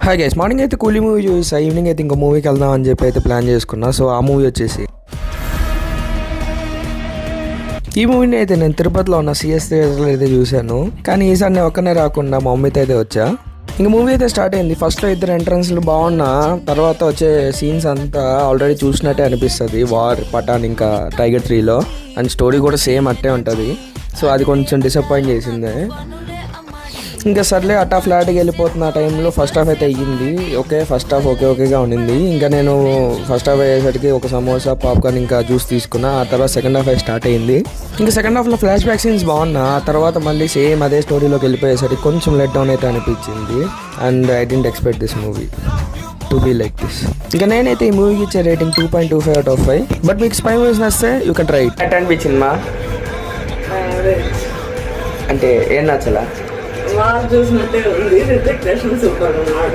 Hi guys, morning అయితే కూలీ movie చూసా, ఈవినింగ్ అయితే ఇంకో మూవీకి వెళ్దాం అని చెప్పి అయితే ప్లాన్ చేసుకున్నా. సో ఆ మూవీ వచ్చేసి ఈ మూవీని అయితే నేను తిరుపతిలో ఉన్న సిఎస్ థియేటర్లో అయితే చూశాను. కానీ ఈసారి నేను ఒక్కనే రాకుండా మా మమ్మీతో అయితే వచ్చా. ఇంక మూవీ అయితే స్టార్ట్ అయింది. ఫస్ట్లో ఇద్దరు ఎంట్రన్స్లు బాగున్నా, తర్వాత వచ్చే సీన్స్ అంతా ఆల్రెడీ చూసినట్టే అనిపిస్తుంది. వార్, పఠాన్, ఇంకా టైగర్ 3లో. అండ్ స్టోరీ కూడా సేమ్ అట్టే ఉంటుంది. సో అది కొంచెం డిసప్పాయింట్ చేసింది. ఇంకా సర్లే అట్టా ఫ్లాట్కి వెళ్ళిపోతున్న టైంలో ఫస్ట్ హాఫ్ అయితే అయ్యింది. ఓకే, ఫస్ట్ హాఫ్ ఓకేగా ఉండింది. ఇంకా నేను ఫస్ట్ హాఫ్ అయ్యేసరికి ఒక సమోసా, పాప్కార్న్, ఇంకా జ్యూస్ తీసుకున్నా. ఆ తర్వాత సెకండ్ హాఫ్ స్టార్ట్ అయింది. ఇంకా సెకండ్ హాఫ్లో ఫ్లాష్ బ్యాక్ సీన్స్ బాగున్నా, ఆ తర్వాత మళ్ళీ సేమ్ అదే స్టోరీలోకి వెళ్ళిపోయేసరికి కొంచెం లెట్ డౌన్ అయితే అనిపించింది. And I didn't expect this movie to be like this. ఇంకా నేనైతే ఈ మూవీకి ఇచ్చే రేటింగ్ 2.25/5. బట్ మీకు స్పై మూవీస్ నచ్చితే యూ కెన్ ట్రై ఇట్. అనిపించింది మా అంటే ఏం నచ్చలా? చూసినట్టే ఉంది. రితిక్ రోషన్ సూపర్ ఉన్నాడు.